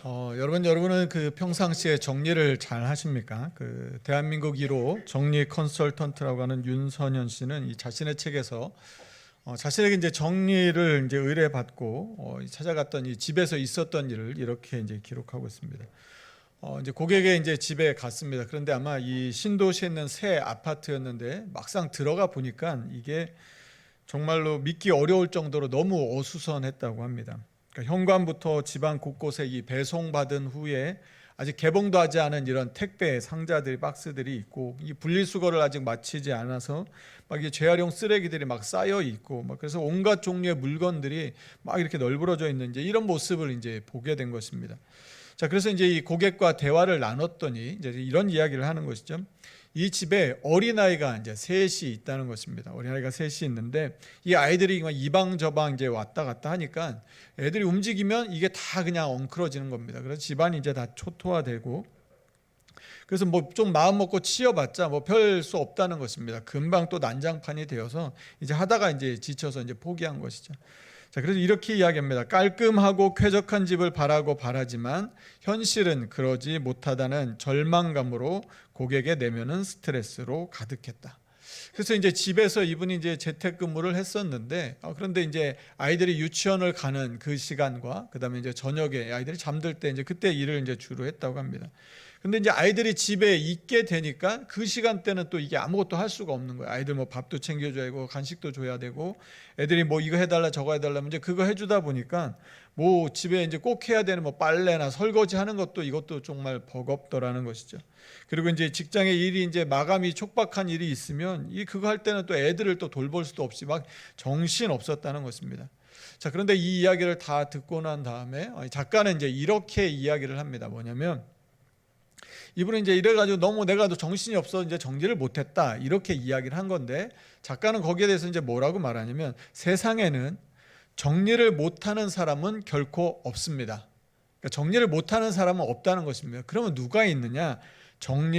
여러분은 그 평상시에 정리를 잘 하십니까? 그 대한민국 1호 정리 컨설턴트라고 하는 윤선현 씨는 이 자신의 책에서 자신에게 이제 정리를 이제 의뢰받고 찾아갔던 이 집에서 있었던 일을 이렇게 이제 기록하고 있습니다. 이제 고객의 이제 집에 갔습니다. 그런데 아마 이 신도시에 있는 새 아파트였는데 막상 들어가 보니까 이게 정말로 믿기 어려울 정도로 너무 어수선했다고 합니다. 그러니까 현관부터 집안 곳곳에 이 배송받은 후에 아직 개봉도 하지 않은 이런 택배 상자들이 박스들이 있고, 이 분리수거를 아직 마치지 않아서 막 이 재활용 쓰레기들이 막 쌓여 있고, 막 그래서 온갖 종류의 물건들이 막 이렇게 널브러져 있는 이제 이런 모습을 이제 보게 된 것입니다. 자, 그래서 이제 이 고객과 대화를 나눴더니 이제 이런 이야기를 하는 것이죠. 이 집에 어린아이가 이제 셋이 있다는 것입니다. 어린아이가 셋이 있는데 이 아이들이 이 방 저 방 이제 왔다 갔다 하니까 애들이 움직이면 이게 다 그냥 엉클어지는 겁니다. 그래서 집안이 이제 다 초토화되고, 그래서 뭐 좀 마음 먹고 치워봤자 뭐 별 수 없다는 것입니다. 금방 또 난장판이 되어서 이제 하다가 이제 지쳐서 이제 포기한 것이죠. 자, 그래서 이렇게 이야기합니다. 깔끔하고 쾌적한 집을 바라지만 현실은 그러지 못하다는 절망감으로 고객의 내면은 스트레스로 가득했다. 그래서 이제 집에서 이분이 이제 재택근무를 했었는데, 그런데 이제 아이들이 유치원을 가는 그 시간과 그다음에 이제 저녁에 아이들이 잠들 때 이제 그때 일을 이제 주로 했다고 합니다. 근데 이제 아이들이 집에 있게 되니까 그 시간대는 또 이게 아무것도 할 수가 없는 거예요. 아이들 뭐 밥도 챙겨줘야 되고 간식도 줘야 되고, 애들이 뭐 이거 해달라 저거 해달라면 이제 그거 해주다 보니까 뭐 집에 이제 꼭 해야 되는 뭐 빨래나 설거지 하는 것도 이것도 정말 버겁더라는 것이죠. 그리고 이제 직장에 일이 이제 마감이 촉박한 일이 있으면 그거 할 때는 또 애들을 또 돌볼 수도 없이 막 정신 없었다는 것입니다. 자, 그런데 이 이야기를 다 듣고 난 다음에 작가는 이제 이렇게 이야기를 합니다. 뭐냐면 이분은 이제 이래가지고 너무 내가 정신이 없어 이제 정리를 못했다 이렇게 이야기를 한 건데, 작가는 거기에 대해서 이제 뭐라고 말하냐면 세상에는 정리를 못하는 사람은 결코 없습니다. 그러니까 정리를 못하는 사람은 없다는 것입니다. 그러면 누가 있느냐?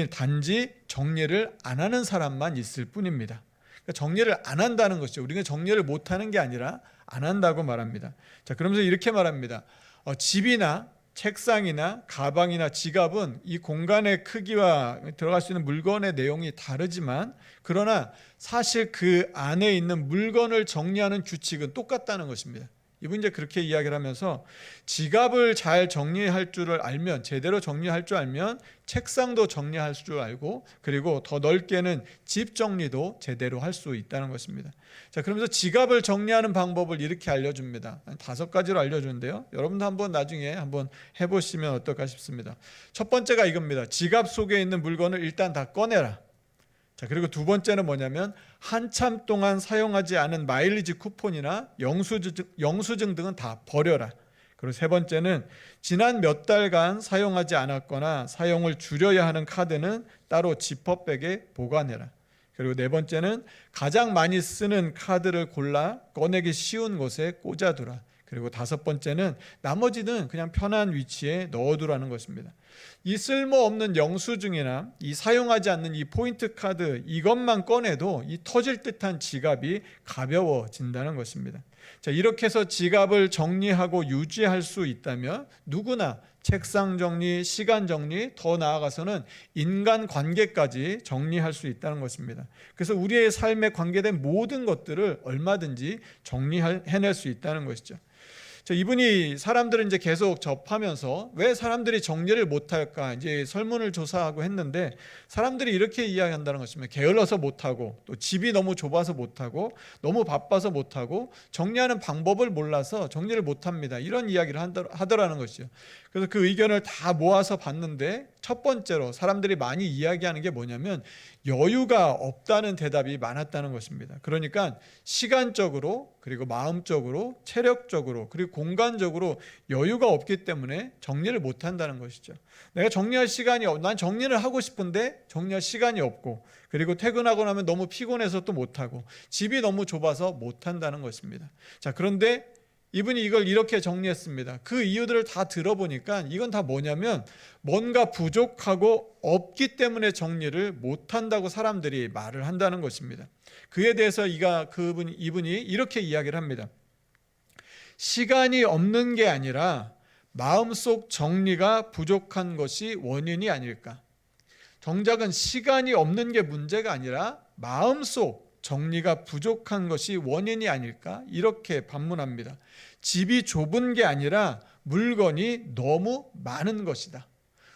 단지 정리를 안 하는 사람만 있을 뿐입니다. 그러니까 정리를 안 한다는 것이죠. 우리가 정리를 못하는 게 아니라 안 한다고 말합니다. 자, 그러면서 이렇게 말합니다. 집이나 책상이나 가방이나 지갑은 이 공간의 크기와 들어갈 수 있는 물건의 내용이 다르지만, 그러나 사실 그 안에 있는 물건을 정리하는 규칙은 똑같다는 것입니다. 이분 이제 그렇게 이야기를 하면서 지갑을 잘 정리할 줄을 알면, 제대로 정리할 줄 알면 책상도 정리할 줄 알고, 그리고 더 넓게는 집 정리도 제대로 할 수 있다는 것입니다. 자, 그러면서 지갑을 정리하는 방법을 이렇게 알려줍니다. 5가지로 알려주는데요. 여러분도 한번 나중에 한번 해보시면 어떨까 싶습니다. 첫 번째가 이겁니다. 지갑 속에 있는 물건을 일단 다 꺼내라. 자, 그리고 두 번째는 뭐냐면 한참 동안 사용하지 않은 마일리지 쿠폰이나 영수증 등은 다 버려라. 그리고 세 번째는 지난 몇 달간 사용하지 않았거나 사용을 줄여야 하는 카드는 따로 지퍼백에 보관해라. 그리고 네 번째는 가장 많이 쓰는 카드를 골라 꺼내기 쉬운 곳에 꽂아두라. 그리고 다섯 번째는 나머지는 그냥 편한 위치에 넣어두라는 것입니다. 이 쓸모없는 영수증이나 이 사용하지 않는 이 포인트 카드 이것만 꺼내도 이 터질 듯한 지갑이 가벼워진다는 것입니다. 자, 이렇게 해서 지갑을 정리하고 유지할 수 있다면 누구나 책상 정리, 시간 정리, 더 나아가서는 인간 관계까지 정리할 수 있다는 것입니다. 그래서 우리의 삶에 관계된 모든 것들을 얼마든지 해낼 수 있다는 것이죠. 자, 이분이 사람들은 이제 계속 접하면서 왜 사람들이 정리를 못할까 이제 설문을 조사하고 했는데, 사람들이 이렇게 이야기한다는 것입니다. 게을러서 못하고, 또 집이 너무 좁아서 못하고, 너무 바빠서 못하고, 정리하는 방법을 몰라서 정리를 못합니다. 이런 이야기를 하더라는 것이죠. 그래서 그 의견을 다 모아서 봤는데 첫 번째로 사람들이 많이 이야기하는 게 뭐냐면 여유가 없다는 대답이 많았다는 것입니다. 그러니까 시간적으로, 그리고 마음적으로, 체력적으로, 그리고 공간적으로 여유가 없기 때문에 정리를 못한다는 것이죠. 내가 정리할 시간이 난 정리를 하고 싶은데 정리할 시간이 없고, 그리고 퇴근하고 나면 너무 피곤해서 또 못하고, 집이 너무 좁아서 못한다는 것입니다. 자, 그런데 이분이 이걸 이렇게 정리했습니다. 그 이유들을 다 들어보니까 이건 다 뭐냐면 뭔가 부족하고 없기 때문에 정리를 못한다고 사람들이 말을 한다는 것입니다. 그에 대해서 이분이 이렇게 이야기를 합니다. 시간이 없는 게 아니라 마음속 정리가 부족한 것이 원인이 아닐까? 정작은 시간이 없는 게 문제가 아니라 마음속 정리가 부족한 것이 원인이 아닐까? 이렇게 반문합니다. 집이 좁은 게 아니라 물건이 너무 많은 것이다.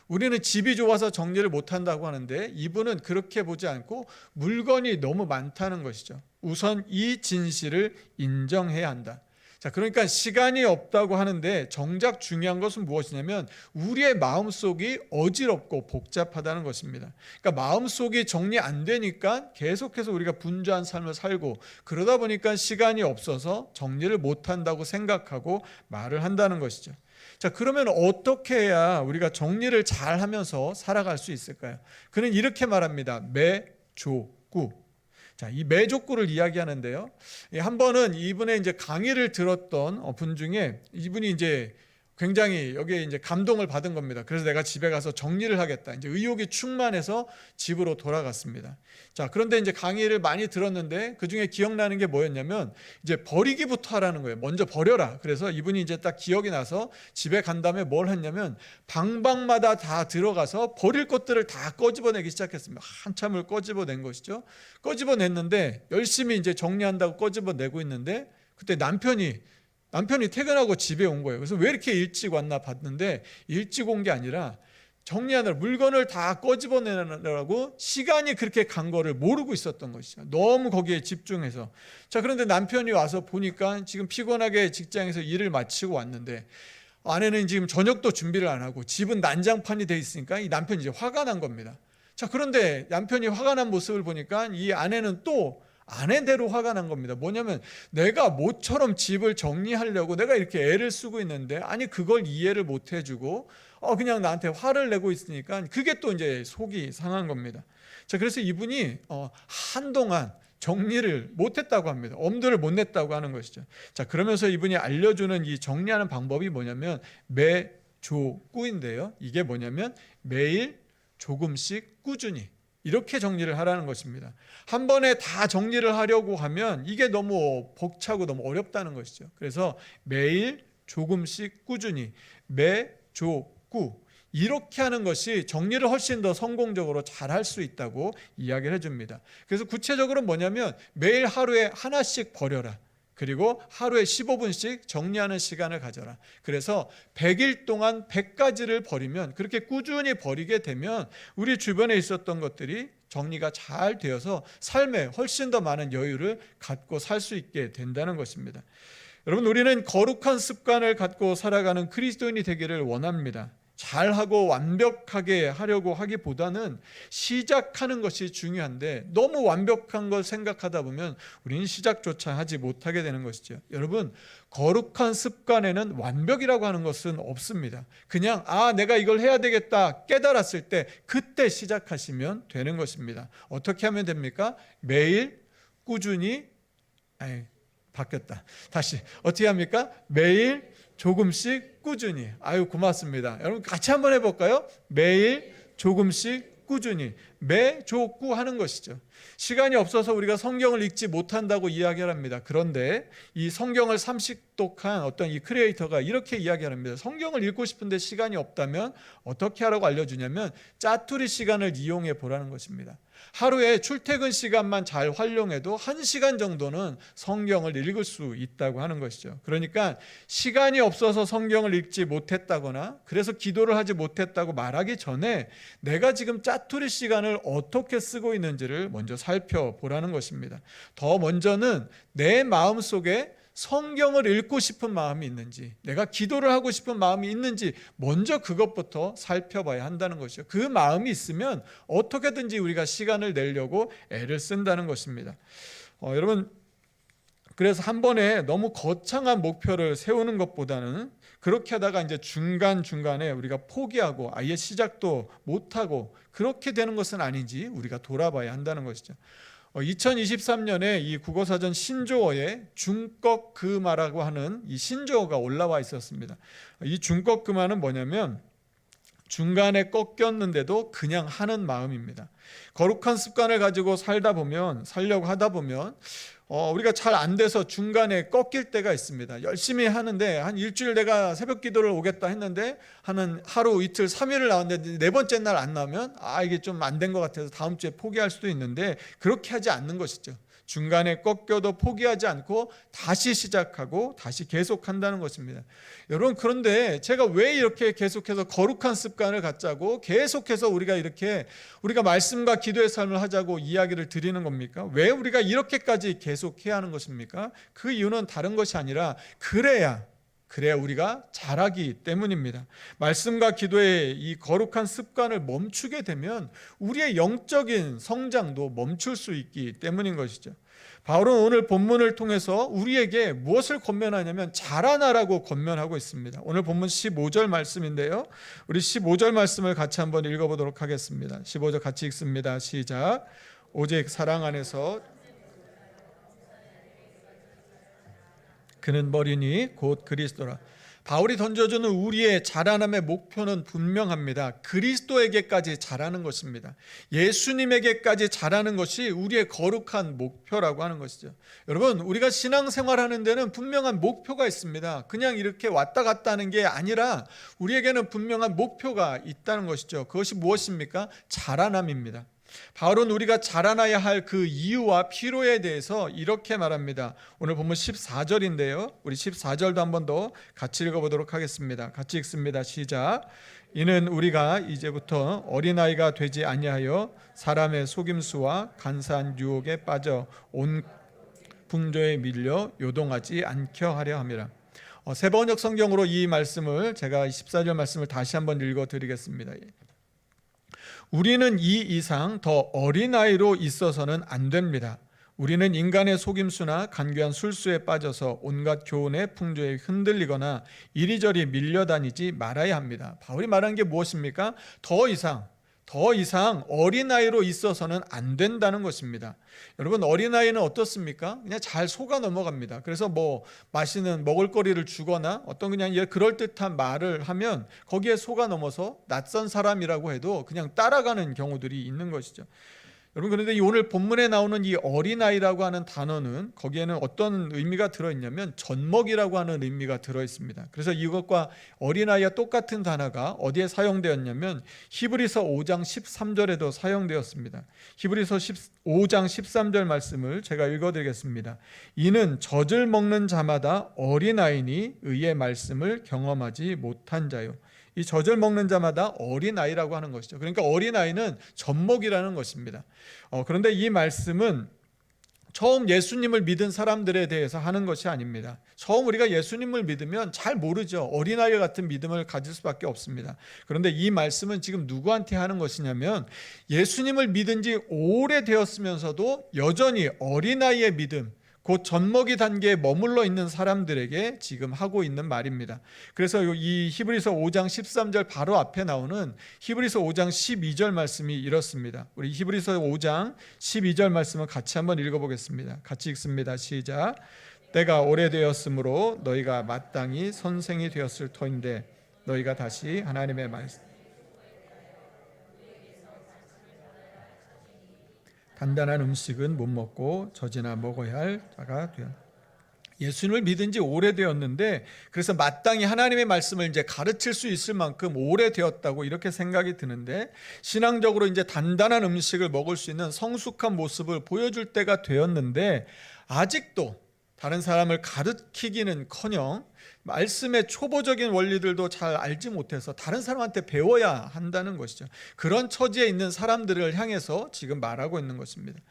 우리는 집이 좁아서 정리를 못한다고 하는데 이분은 그렇게 보지 않고 물건이 너무 많다는 것이죠. 우선 이 진실을 인정해야 한다. 자, 그러니까 시간이 없다고 하는데 정작 중요한 것은 무엇이냐면 우리의 마음속이 어지럽고 복잡하다는 것입니다. 그러니까 마음속이 정리 안 되니까 계속해서 우리가 분주한 삶을 살고 그러다 보니까 시간이 없어서 정리를 못한다고 생각하고 말을 한다는 것이죠. 자, 그러면 어떻게 해야 우리가 정리를 잘 하면서 살아갈 수 있을까요? 그는 이렇게 말합니다. 매족구. 자, 이 매족구를 이야기하는데요. 한 번은 이분의 이제 강의를 들었던 분 중에 이분이 이제 굉장히 여기에 이제 감동을 받은 겁니다. 그래서 내가 집에 가서 정리를 하겠다. 이제 의욕이 충만해서 집으로 돌아갔습니다. 자, 그런데 이제 강의를 많이 들었는데 그 중에 기억나는 게 뭐였냐면 이제 버리기부터 하라는 거예요. 먼저 버려라. 그래서 이분이 이제 딱 기억이 나서 집에 간 다음에 뭘 했냐면 방방마다 다 들어가서 버릴 것들을 다 꺼집어내기 시작했습니다. 한참을 꺼집어낸 것이죠. 꺼집어냈는데 열심히 이제 정리한다고 꺼집어내고 있는데 그때 남편이 퇴근하고 집에 온 거예요. 그래서 왜 이렇게 일찍 왔나 봤는데 일찍 온 게 아니라 정리하느라 물건을 다 꺼집어내느라고 시간이 그렇게 간 거를 모르고 있었던 것이죠. 너무 거기에 집중해서. 자, 그런데 남편이 와서 보니까 지금 피곤하게 직장에서 일을 마치고 왔는데 아내는 지금 저녁도 준비를 안 하고 집은 난장판이 돼 있으니까 이 남편이 이제 화가 난 겁니다. 자, 그런데 남편이 화가 난 모습을 보니까 이 아내는 또 아내대로 화가 난 겁니다. 뭐냐면 내가 모처럼 집을 정리하려고 내가 이렇게 애를 쓰고 있는데 아니 그걸 이해를 못 해주고 그냥 나한테 화를 내고 있으니까 그게 또 이제 속이 상한 겁니다. 자, 그래서 이분이 한동안 정리를 못했다고 합니다. 엄두를 못 냈다고 하는 것이죠. 자, 그러면서 이분이 알려주는 이 정리하는 방법이 뭐냐면 매조꾸인데요. 이게 뭐냐면 매일 조금씩 꾸준히 이렇게 정리를 하라는 것입니다. 한 번에 다 정리를 하려고 하면 이게 너무 벅차고 너무 어렵다는 것이죠. 그래서 매일 조금씩 꾸준히 매조꾸 이렇게 하는 것이 정리를 훨씬 더 성공적으로 잘 할 수 있다고 이야기를 해줍니다. 그래서 구체적으로 뭐냐면 매일 하루에 하나씩 버려라. 그리고 하루에 15분씩 정리하는 시간을 가져라. 그래서 100일 동안 100가지를 버리면 그렇게 꾸준히 버리게 되면 우리 주변에 있었던 것들이 정리가 잘 되어서 삶에 훨씬 더 많은 여유를 갖고 살 수 있게 된다는 것입니다. 여러분, 우리는 거룩한 습관을 갖고 살아가는 그리스도인이 되기를 원합니다. 잘하고 완벽하게 하려고 하기보다는 시작하는 것이 중요한데 너무 완벽한 걸 생각하다 보면 우리는 시작조차 하지 못하게 되는 것이죠. 여러분, 거룩한 습관에는 완벽이라고 하는 것은 없습니다. 그냥 내가 이걸 해야 되겠다 깨달았을 때 그때 시작하시면 되는 것입니다. 어떻게 하면 됩니까? 매일 꾸준히 바뀌었다. 다시 어떻게 합니까? 매일 조금씩 꾸준히. 고맙습니다. 여러분 같이 한번 해볼까요? 매일 조금씩 꾸준히. 매조꾸 하는 것이죠. 시간이 없어서 우리가 성경을 읽지 못한다고 이야기를 합니다. 그런데 이 성경을 30독한 어떤 이 크리에이터가 이렇게 이야기를 합니다. 성경을 읽고 싶은데 시간이 없다면 어떻게 하라고 알려주냐면 짜투리 시간을 이용해 보라는 것입니다. 하루에 출퇴근 시간만 잘 활용해도 1시간 정도는 성경을 읽을 수 있다고 하는 것이죠. 그러니까 시간이 없어서 성경을 읽지 못했다거나 그래서 기도를 하지 못했다고 말하기 전에 내가 지금 짜투리 시간을 어떻게 쓰고 있는지를 먼저 살펴보라는 것입니다. 더 먼저는 내 마음속에 성경을 읽고 싶은 마음이 있는지, 내가 기도를 하고 싶은 마음이 있는지 먼저 그것부터 살펴봐야 한다는 것이죠. 그 마음이 있으면 어떻게든지 우리가 시간을 내려고 애를 쓴다는 것입니다. 여러분, 그래서 한 번에 너무 거창한 목표를 세우는 것보다는 그렇게 하다가 이제 중간중간에 우리가 포기하고 아예 시작도 못하고 그렇게 되는 것은 아닌지 우리가 돌아봐야 한다는 것이죠. 2023년에 이 국어사전 신조어에 중꺾그마라고 하는 이 신조어가 올라와 있었습니다. 이 중꺾그마는 뭐냐면 중간에 꺾였는데도 그냥 하는 마음입니다. 거룩한 습관을 가지고 살려고 하다 보면 우리가 잘 안 돼서 중간에 꺾일 때가 있습니다. 열심히 하는데 한 일주일 내가 새벽 기도를 오겠다 했는데 하는 하루 이틀 3일을 나왔는데 네 번째 날 안 나오면 이게 좀 안 된 것 같아서 다음 주에 포기할 수도 있는데, 그렇게 하지 않는 것이죠. 중간에 꺾여도 포기하지 않고 다시 시작하고 다시 계속한다는 것입니다. 여러분, 그런데 제가 왜 이렇게 계속해서 거룩한 습관을 갖자고 계속해서 우리가 말씀과 기도의 삶을 하자고 이야기를 드리는 겁니까? 왜 우리가 이렇게까지 계속해야 하는 것입니까? 그 이유는 다른 것이 아니라 그래야 우리가 잘하기 때문입니다. 말씀과 기도의 이 거룩한 습관을 멈추게 되면 우리의 영적인 성장도 멈출 수 있기 때문인 것이죠. 바울은 오늘 본문을 통해서 우리에게 무엇을 권면하냐면 자라나라고 권면하고 있습니다. 오늘 본문 15절 말씀인데요, 우리 15절 말씀을 같이 한번 읽어보도록 하겠습니다. 15절 같이 읽습니다. 시작. 오직 사랑 안에서 그는 머리니 곧 그리스도라. 바울이 던져주는 우리의 자라남의 목표는 분명합니다. 그리스도에게까지 자라는 것입니다. 예수님에게까지 자라는 것이 우리의 거룩한 목표라고 하는 것이죠. 여러분, 우리가 신앙생활하는 데는 분명한 목표가 있습니다. 그냥 이렇게 왔다 갔다 하는 게 아니라 우리에게는 분명한 목표가 있다는 것이죠. 그것이 무엇입니까? 자라남입니다. 바울은 우리가 자라나야 할 그 이유와 필요에 대해서 이렇게 말합니다. 오늘 보면 14절인데요. 우리 14절도 한 번 더 같이 읽어보도록 하겠습니다. 같이 읽습니다. 시작. 이는 우리가 이제부터 어린아이가 되지 아니하여 사람의 속임수와 간사한 유혹에 빠져 온 풍조에 밀려 요동하지 않게 하려 함이라. 새 번역 성경으로 이 말씀을, 제가 14절 말씀을 다시 한번 읽어드리겠습니다. 우리는 이 이상 더 어린아이로 있어서는 안 됩니다. 우리는 인간의 속임수나 간교한 술수에 빠져서 온갖 교훈의 풍조에 흔들리거나 이리저리 밀려다니지 말아야 합니다. 바울이 말한 게 무엇입니까? 더 이상 어린아이로 있어서는 안 된다는 것입니다. 여러분, 어린아이는 어떻습니까? 그냥 잘 속아 넘어갑니다. 그래서 맛있는 먹을거리를 주거나 어떤 그냥 그럴듯한 말을 하면 거기에 속아 넘어서 낯선 사람이라고 해도 그냥 따라가는 경우들이 있는 것이죠. 여러분, 그런데 오늘 본문에 나오는 이 어린아이라고 하는 단어는 거기에는 어떤 의미가 들어있냐면 젖먹이라고 하는 의미가 들어있습니다. 그래서 이것과 어린아이와 똑같은 단어가 어디에 사용되었냐면 히브리서 5장 13절에도 사용되었습니다. 히브리서 5장 13절 말씀을 제가 읽어드리겠습니다. 이는 젖을 먹는 자마다 어린아이니 의의 말씀을 경험하지 못한 자요. 이 젖을 먹는 자마다 어린아이라고 하는 것이죠. 그러니까 어린아이는 젖먹이라는 것입니다. 그런데 이 말씀은 처음 예수님을 믿은 사람들에 대해서 하는 것이 아닙니다. 처음 우리가 예수님을 믿으면 잘 모르죠. 어린아이 같은 믿음을 가질 수밖에 없습니다. 그런데 이 말씀은 지금 누구한테 하는 것이냐면 예수님을 믿은 지 오래되었으면서도 여전히 어린아이의 믿음, 곧 젖먹이 단계에 머물러 있는 사람들에게 지금 하고 있는 말입니다. 그래서 이 히브리서 5장 13절 바로 앞에 나오는 히브리서 5장 12절 말씀이 이렇습니다. 우리 히브리서 5장 12절 말씀을 같이 한번 읽어보겠습니다. 같이 읽습니다. 시작. 때가 오래되었으므로 너희가 마땅히 선생이 되었을 터인데 너희가 다시 하나님의 말씀 단단한 음식은 못 먹고 젖이나 먹어야 할 자가 되었다. 예수님을 믿은 지 오래되었는데 그래서 마땅히 하나님의 말씀을 이제 가르칠 수 있을 만큼 오래되었다고 이렇게 생각이 드는데, 신앙적으로 이제 단단한 음식을 먹을 수 있는 성숙한 모습을 보여줄 때가 되었는데 아직도 다른 사람을 가르치기는커녕 말씀의 초보적인 원리들도 잘 알지 못해서 다른 사람한테 배워야 한다는 것이죠. 그런 처지에 있는 사람들을 향해서 지금 말하고 있는 것입니다.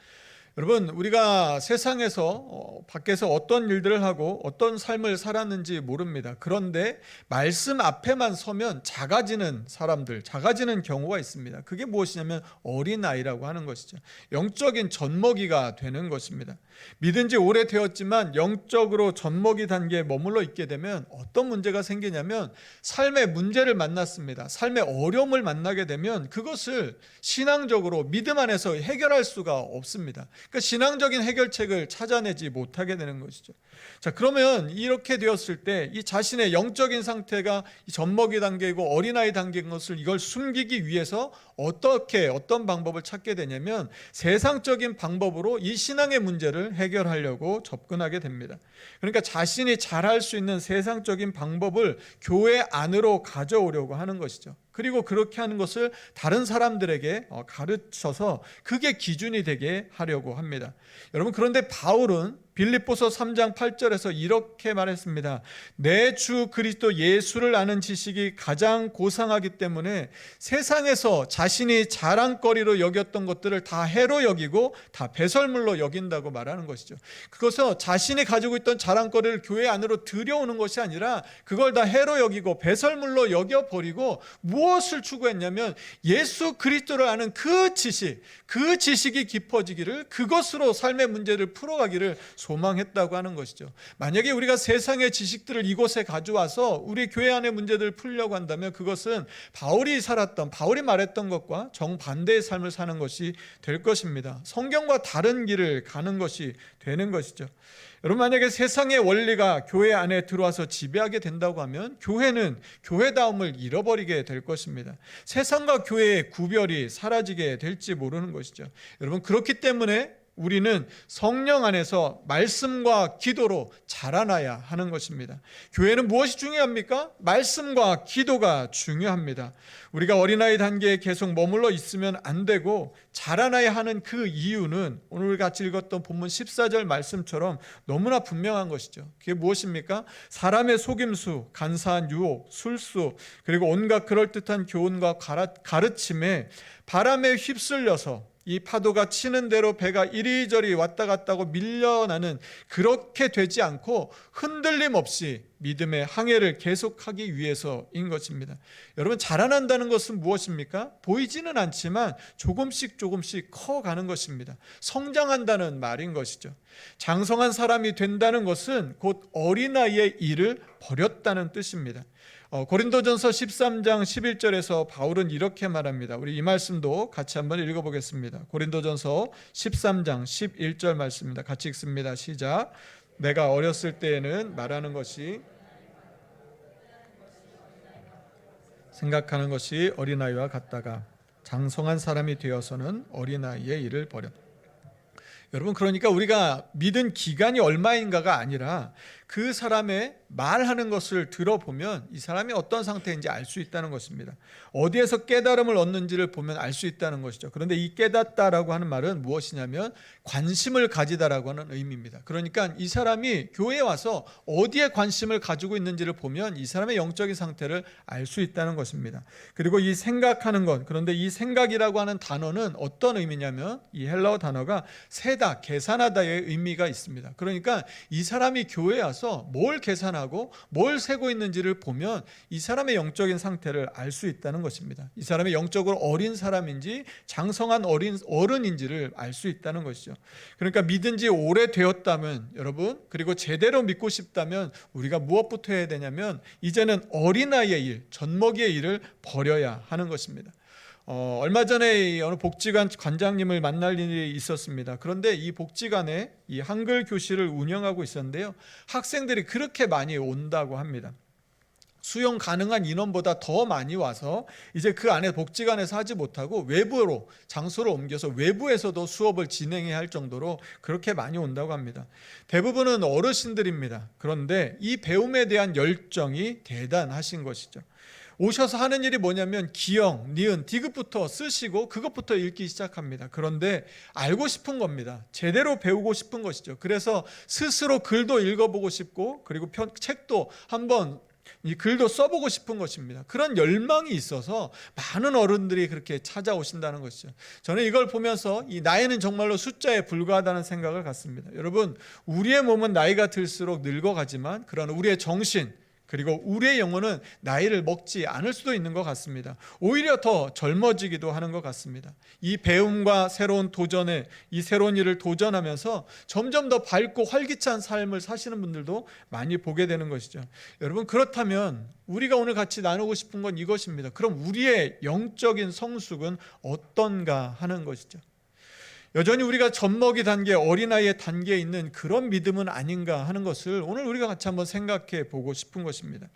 여러분, 우리가 세상에서 밖에서 어떤 일들을 하고 어떤 삶을 살았는지 모릅니다. 그런데 말씀 앞에만 서면 작아지는 사람들, 작아지는 경우가 있습니다. 그게 무엇이냐면 어린아이라고 하는 것이죠. 영적인 젖먹이가 되는 것입니다. 믿은 지 오래되었지만 영적으로 젖먹이 단계에 머물러 있게 되면 어떤 문제가 생기냐면 삶의 문제를 만났습니다. 삶의 어려움을 만나게 되면 그것을 신앙적으로 믿음 안에서 해결할 수가 없습니다. 그러니까 신앙적인 해결책을 찾아내지 못하게 되는 것이죠. 자, 그러면 이렇게 되었을 때 이 자신의 영적인 상태가 젖먹이 단계이고 어린아이 단계인 것을 이걸 숨기기 위해서 어떤 방법을 찾게 되냐면 세상적인 방법으로 이 신앙의 문제를 해결하려고 접근하게 됩니다. 그러니까 자신이 잘할 수 있는 세상적인 방법을 교회 안으로 가져오려고 하는 것이죠. 그리고 그렇게 하는 것을 다른 사람들에게 가르쳐서 그게 기준이 되게 하려고 합니다. 여러분, 그런데 바울은 빌립보서 3장 8절에서 이렇게 말했습니다. 내 주 그리스도 예수를 아는 지식이 가장 고상하기 때문에 세상에서 자신이 자랑거리로 여겼던 것들을 다 해로 여기고 다 배설물로 여긴다고 말하는 것이죠. 그것은 자신이 가지고 있던 자랑거리를 교회 안으로 들여오는 것이 아니라 그걸 다 해로 여기고 배설물로 여겨버리고 무엇을 추구했냐면 예수 그리스도를 아는 그 지식이 깊어지기를, 그것으로 삶의 문제를 풀어가기를 소망했다고 하는 것이죠. 만약에 우리가 세상의 지식들을 이곳에 가져와서 우리 교회 안의 문제들을 풀려고 한다면 그것은 바울이 말했던 것과 정반대의 삶을 사는 것이 될 것입니다. 성경과 다른 길을 가는 것이 되는 것이죠. 여러분, 만약에 세상의 원리가 교회 안에 들어와서 지배하게 된다고 하면 교회는 교회다움을 잃어버리게 될 것입니다. 세상과 교회의 구별이 사라지게 될지 모르는 것이죠. 여러분, 그렇기 때문에 우리는 성령 안에서 말씀과 기도로 자라나야 하는 것입니다. 교회는 무엇이 중요합니까? 말씀과 기도가 중요합니다. 우리가 어린아이 단계에 계속 머물러 있으면 안 되고 자라나야 하는 그 이유는 오늘 같이 읽었던 본문 14절 말씀처럼 너무나 분명한 것이죠. 그게 무엇입니까? 사람의 속임수, 간사한 유혹, 술수, 그리고 온갖 그럴듯한 교훈과 가르침에 바람에 휩쓸려서 이 파도가 치는 대로 배가 이리저리 왔다 갔다 하고 밀려나는, 그렇게 되지 않고 흔들림 없이 믿음의 항해를 계속하기 위해서인 것입니다. 여러분, 자라난다는 것은 무엇입니까? 보이지는 않지만 조금씩 커가는 것입니다. 성장한다는 말인 것이죠. 장성한 사람이 된다는 것은 곧 어린아이의 일을 버렸다는 뜻입니다. 고린도전서 13장 11절에서 바울은 이렇게 말합니다. 우리 이 말씀도 같이 한번 읽어보겠습니다. 고린도전서 13장 11절 말씀입니다. 같이 읽습니다. 시작. 내가 어렸을 때에는 말하는 것이, 생각하는 것이 어린아이와 같다가 장성한 사람이 되어서는 어린아이의 일을 버렸다. 여러분, 그러니까 우리가 믿은 기간이 얼마인가가 아니라 그 사람의 말하는 것을 들어보면 이 사람이 어떤 상태인지 알 수 있다는 것입니다. 어디에서 깨달음을 얻는지를 보면 알 수 있다는 것이죠. 그런데 이 깨닫다라고 하는 말은 무엇이냐면 관심을 가지다라고 하는 의미입니다. 그러니까 이 사람이 교회에 와서 어디에 관심을 가지고 있는지를 보면 이 사람의 영적인 상태를 알 수 있다는 것입니다. 그리고 이 생각하는 것, 그런데 이 생각이라고 하는 단어는 어떤 의미냐면 이 헬라어 단어가 세다, 계산하다의 의미가 있습니다. 그러니까 이 사람이 교회에 와서 뭘 계산하고 뭘 세고 있는지를 보면 이 사람의 영적인 상태를 알 수 있다는 것입니다. 이 사람이 영적으로 어린 사람인지 장성한 어른인지를 알 수 있다는 것이죠. 그러니까 믿은 지 오래되었다면 여러분, 그리고 제대로 믿고 싶다면 우리가 무엇부터 해야 되냐면 이제는 어린아이의 일, 젖먹이의 일을 버려야 하는 것입니다. 얼마 전에 어느 복지관 관장님을 만날 일이 있었습니다. 그런데 이 복지관에 이 한글 교실을 운영하고 있었는데요, 학생들이 그렇게 많이 온다고 합니다. 수용 가능한 인원보다 더 많이 와서 이제 그 안에 복지관에서 하지 못하고 외부로 장소를 옮겨서 외부에서도 수업을 진행해야 할 정도로 그렇게 많이 온다고 합니다. 대부분은 어르신들입니다. 그런데 이 배움에 대한 열정이 대단하신 것이죠. 오셔서 하는 일이 뭐냐면 기역, 니은, 디귿부터 쓰시고 그것부터 읽기 시작합니다. 그런데 알고 싶은 겁니다. 제대로 배우고 싶은 것이죠. 그래서 스스로 글도 읽어보고 싶고, 그리고 책도 한번 이 글도 써보고 싶은 것입니다. 그런 열망이 있어서 많은 어른들이 그렇게 찾아오신다는 것이죠. 저는 이걸 보면서 이 나이는 정말로 숫자에 불과하다는 생각을 갖습니다. 여러분, 우리의 몸은 나이가 들수록 늙어가지만 그러나 우리의 정신, 그리고 우리의 영혼은 나이를 먹지 않을 수도 있는 것 같습니다. 오히려 더 젊어지기도 하는 것 같습니다. 이 배움과 새로운 도전에, 이 새로운 일을 도전하면서 점점 더 밝고 활기찬 삶을 사시는 분들도 많이 보게 되는 것이죠. 여러분, 그렇다면 우리가 오늘 같이 나누고 싶은 건 이것입니다. 그럼 우리의 영적인 성숙은 어떤가 하는 것이죠. 여전히 우리가 젖먹이 단계, 어린아이의 단계에 있는 그런 믿음은 아닌가 하는 것을 오늘 우리가 같이 한번 생각해 보고 싶은 것입니다.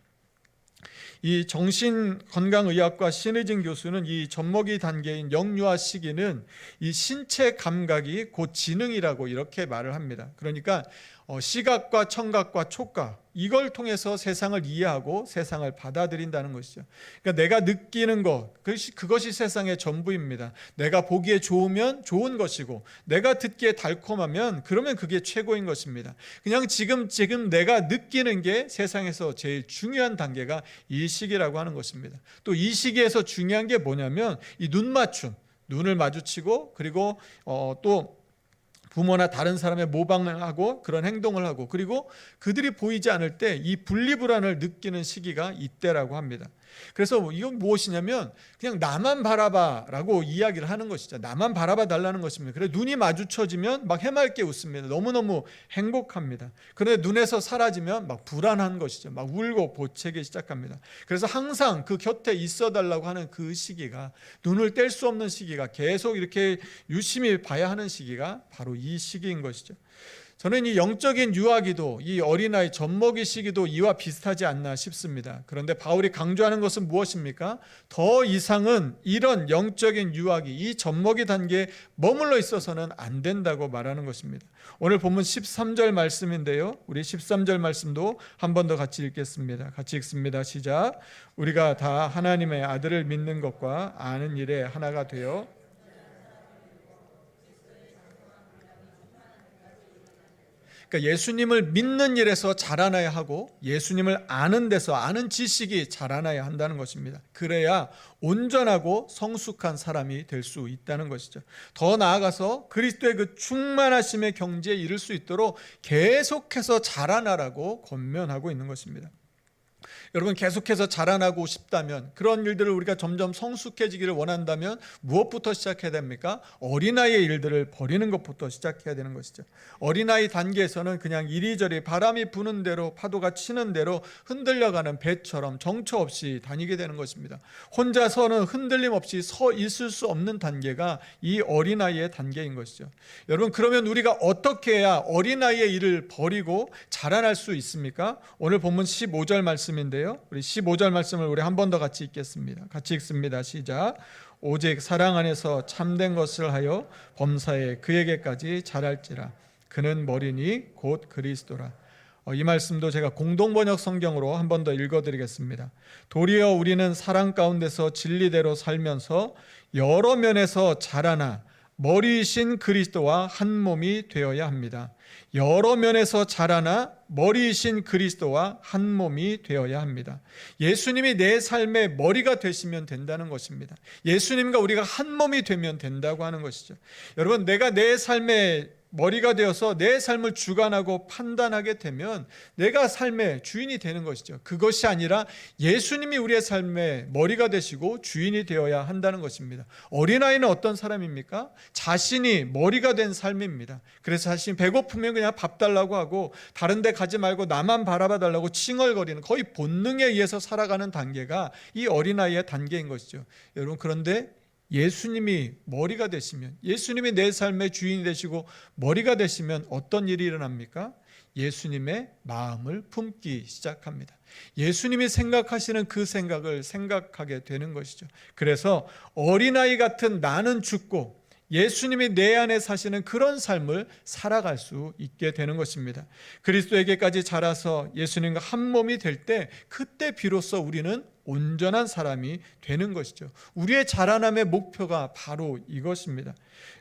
이 정신건강의학과 신의진 교수는 이 젖먹이 단계인 영유아 시기는 이 신체 감각이 곧 지능이라고 이렇게 말을 합니다. 그러니까 시각과 청각과 촉각, 이걸 통해서 세상을 이해하고 세상을 받아들인다는 것이죠. 그러니까 내가 느끼는 것, 그것이 세상의 전부입니다. 내가 보기에 좋으면 좋은 것이고 내가 듣기에 달콤하면 그러면 그게 최고인 것입니다. 그냥 지금 내가 느끼는 게 세상에서 제일 중요한 단계가 이 시기라고 하는 것입니다. 또 이 시기에서 중요한 게 뭐냐면 이 눈맞춤, 눈을 마주치고 그리고 또 부모나 다른 사람의 모방을 하고 그런 행동을 하고 그리고 그들이 보이지 않을 때 이 분리불안을 느끼는 시기가 이때라고 합니다. 그래서 이건 무엇이냐면 그냥 나만 바라봐라고 이야기를 하는 것이죠. 나만 바라봐 달라는 것입니다. 그래서 눈이 마주쳐지면 막 해맑게 웃습니다. 너무너무 행복합니다. 그런데 눈에서 사라지면 막 불안한 것이죠. 막 울고 보채기 시작합니다. 그래서 항상 그 곁에 있어 달라고 하는 그 시기가, 눈을 뗄 수 없는 시기가, 계속 이렇게 유심히 봐야 하는 시기가 바로 이 시기인 것이죠. 저는 이 영적인 유아기도, 이 어린아이 젖먹이 시기도 이와 비슷하지 않나 싶습니다. 그런데 바울이 강조하는 것은 무엇입니까? 더 이상은 이런 영적인 유아기, 이 젖먹이 단계에 머물러 있어서는 안 된다고 말하는 것입니다. 오늘 본문 13절 말씀인데요, 우리 13절 말씀도 한 번 더 같이 읽겠습니다. 같이 읽습니다. 시작. 우리가 다 하나님의 아들을 믿는 것과 아는 일에 하나가 되어 그러니까 예수님을 믿는 일에서 자라나야 하고 예수님을 아는 데서, 아는 지식이 자라나야 한다는 것입니다. 그래야 온전하고 성숙한 사람이 될 수 있다는 것이죠. 더 나아가서 그리스도의 그 충만하심의 경지에 이를 수 있도록 계속해서 자라나라고 권면하고 있는 것입니다. 여러분, 계속해서 자라나고 싶다면, 그런 일들을 우리가 점점 성숙해지기를 원한다면 무엇부터 시작해야 됩니까? 어린아이의 일들을 버리는 것부터 시작해야 되는 것이죠. 어린아이 단계에서는 그냥 이리저리 바람이 부는 대로, 파도가 치는 대로 흔들려가는 배처럼 정처 없이 다니게 되는 것입니다. 혼자서는 흔들림 없이 서 있을 수 없는 단계가 이 어린아이의 단계인 것이죠. 여러분, 그러면 우리가 어떻게 해야 어린아이의 일을 버리고 자라날 수 있습니까? 오늘 본문 15절 말씀인데요, 우리 15절 말씀을 우리 한 번 더 같이 읽겠습니다. 같이 읽습니다. 시작. 오직 사랑 안에서 참된 것을 하여 범사에 그에게까지 자랄지라. 그는 머리니 곧 그리스도라. 이 말씀도 제가 공동번역 성경으로 한 번 더 읽어드리겠습니다. 도리어 우리는 사랑 가운데서 진리대로 살면서 여러 면에서 자라나 머리이신 그리스도와 한 몸이 되어야 합니다. 여러 면에서 자라나 머리이신 그리스도와 한 몸이 되어야 합니다. 예수님이 내 삶의 머리가 되시면 된다는 것입니다. 예수님과 우리가 한 몸이 되면 된다고 하는 것이죠. 여러분, 내가 내 삶의 머리가 되어서 내 삶을 주관하고 판단하게 되면 내가 삶의 주인이 되는 것이죠. 그것이 아니라 예수님이 우리의 삶의 머리가 되시고 주인이 되어야 한다는 것입니다. 어린아이는 어떤 사람입니까? 자신이 머리가 된 삶입니다. 그래서 자신이 배고프면 그냥 밥 달라고 하고 다른 데 가지 말고 나만 바라봐 달라고 칭얼거리는, 거의 본능에 의해서 살아가는 단계가 이 어린아이의 단계인 것이죠. 여러분, 그런데 예수님이 머리가 되시면, 예수님이 내 삶의 주인이 되시고 머리가 되시면 어떤 일이 일어납니까? 예수님의 마음을 품기 시작합니다. 예수님이 생각하시는 그 생각을 생각하게 되는 것이죠. 그래서 어린아이 같은 나는 죽고 예수님이 내 안에 사시는 그런 삶을 살아갈 수 있게 되는 것입니다. 그리스도에게까지 자라서 예수님과 한 몸이 될 때, 그때 비로소 우리는 온전한 사람이 되는 것이죠. 우리의 자라남의 목표가 바로 이것입니다.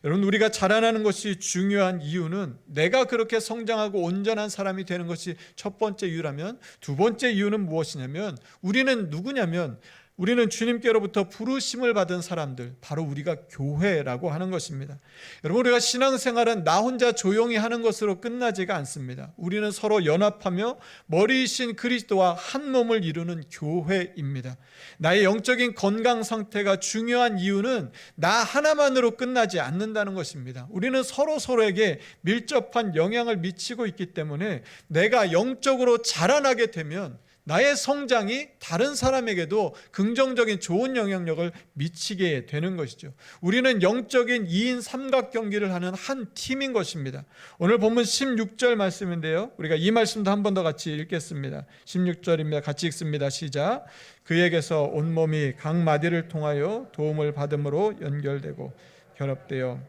여러분, 우리가 자라나는 것이 중요한 이유는, 내가 그렇게 성장하고 온전한 사람이 되는 것이 첫 번째 이유라면, 두 번째 이유는 무엇이냐면, 우리는 누구냐면 우리는 주님께로부터 부르심을 받은 사람들, 바로 우리가 교회라고 하는 것입니다. 여러분, 우리가 신앙생활은 나 혼자 조용히 하는 것으로 끝나지가 않습니다. 우리는 서로 연합하며 머리이신 그리스도와 한 몸을 이루는 교회입니다. 나의 영적인 건강 상태가 중요한 이유는 나 하나만으로 끝나지 않는다는 것입니다. 우리는 서로에게 밀접한 영향을 미치고 있기 때문에 내가 영적으로 자라나게 되면 나의 성장이 다른 사람에게도 긍정적인 좋은 영향력을 미치게 되는 것이죠. 우리는 영적인 2인 삼각경기를 하는 한 팀인 것입니다. 오늘 본문 16절 말씀인데요, 우리가 이 말씀도 한 번 더 같이 읽겠습니다. 16절입니다. 같이 읽습니다. 시작. 그에게서 온몸이 각 마디를 통하여 도움을 받음으로 연결되고 결합되어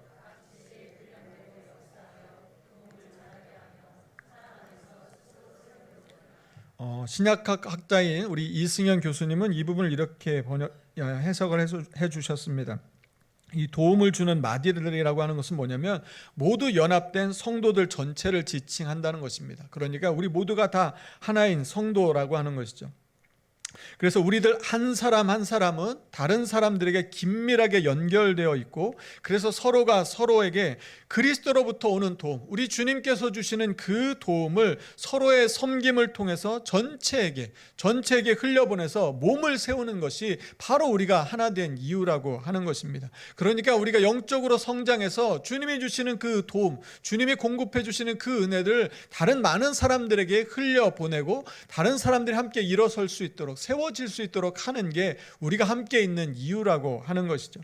신약학 학자인 우리 이승현 교수님은 이 부분을 이렇게 해석을 해주셨습니다. 이 도움을 주는 마디들이라고 하는 것은 뭐냐면 모두 연합된 성도들 전체를 지칭한다는 것입니다. 그러니까 우리 모두가 다 하나인 성도라고 하는 것이죠. 그래서 우리들 한 사람 한 사람은 다른 사람들에게 긴밀하게 연결되어 있고, 그래서 서로가 서로에게 그리스도로부터 오는 도움, 우리 주님께서 주시는 그 도움을 서로의 섬김을 통해서 전체에게 흘려보내서 몸을 세우는 것이 바로 우리가 하나 된 이유라고 하는 것입니다. 그러니까 우리가 영적으로 성장해서 주님이 주시는 그 도움, 주님이 공급해 주시는 그 은혜를 다른 많은 사람들에게 흘려보내고 다른 사람들이 함께 일어설 수 있도록, 세워질 수 있도록 하는 게 우리가 함께 있는 이유라고 하는 것이죠.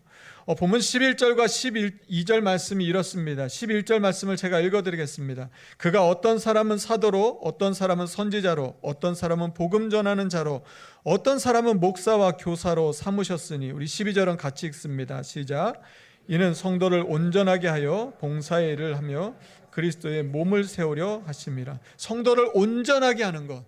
본문 11절과 12절 말씀이 이렇습니다. 11절 말씀을 제가 읽어드리겠습니다. 그가 어떤 사람은 사도로, 어떤 사람은 선지자로, 어떤 사람은 복음 전하는 자로, 어떤 사람은 목사와 교사로 삼으셨으니, 우리 12절은 같이 읽습니다. 시작. 이는 성도를 온전하게 하여 봉사의 일을 하며 그리스도의 몸을 세우려 하심이라. 성도를 온전하게 하는 것,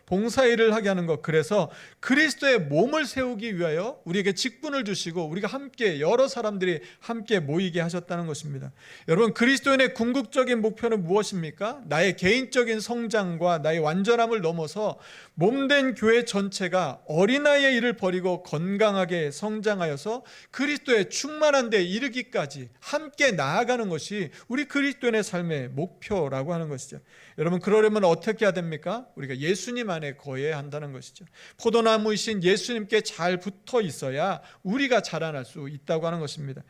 봉사의 일을 하게 하는 것, 그래서 그리스도의 몸을 세우기 위하여 우리에게 직분을 주시고 우리가 함께, 여러 사람들이 함께 모이게 하셨다는 것입니다. 여러분, 그리스도인의 궁극적인 목표는 무엇입니까? 나의 개인적인 성장과 나의 완전함을 넘어서 몸된 교회 전체가 어린아이의 일을 버리고 건강하게 성장하여서 그리스도의 충만한 데 이르기까지 함께 나아가는 것이 우리 그리스도인의 삶의 목표라고 하는 것이죠. 여러분, 그러려면 어떻게 해야 됩니까? 우리가 예수님 안에 거해야 한다는 것이죠. 포도나무이신 예수님께 잘 붙어 있어야 우리가 자라날 수 있다고 하는 것입니다.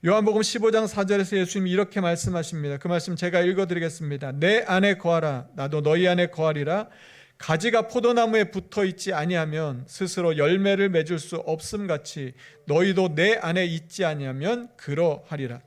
요한복음 15장 4절에서 예수님이 이렇게 말씀하십니다. 그 말씀 제가 읽어드리겠습니다. 내 안에 거하라, 나도 너희 안에 거하리라. 가지가 포도나무에 붙어 있지 아니하면 스스로 열매를 맺을 수 없음같이 너희도 내 안에 있지 아니하면 그러하리라.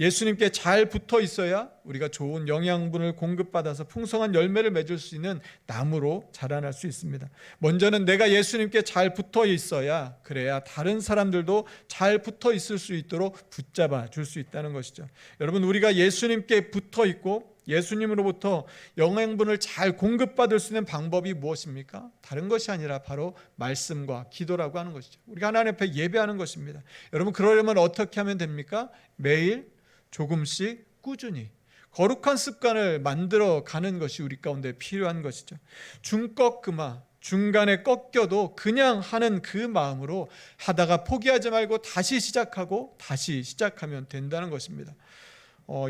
예수님께 잘 붙어 있어야 우리가 좋은 영양분을 공급받아서 풍성한 열매를 맺을 수 있는 나무로 자라날 수 있습니다. 먼저는 내가 예수님께 잘 붙어 있어야, 그래야 다른 사람들도 잘 붙어 있을 수 있도록 붙잡아 줄 수 있다는 것이죠. 여러분, 우리가 예수님께 붙어 있고 예수님으로부터 영양분을 잘 공급받을 수 있는 방법이 무엇입니까? 다른 것이 아니라 바로 말씀과 기도라고 하는 것이죠. 우리가 하나님 앞에 예배하는 것입니다. 여러분, 그러려면 어떻게 하면 됩니까? 매일 조금씩 꾸준히 거룩한 습관을 만들어 가는 것이 우리 가운데 필요한 것이죠. 중꺾음아, 중간에 꺾여도 그냥 하는 그 마음으로 하다가 포기하지 말고 다시 시작하고 다시 시작하면 된다는 것입니다.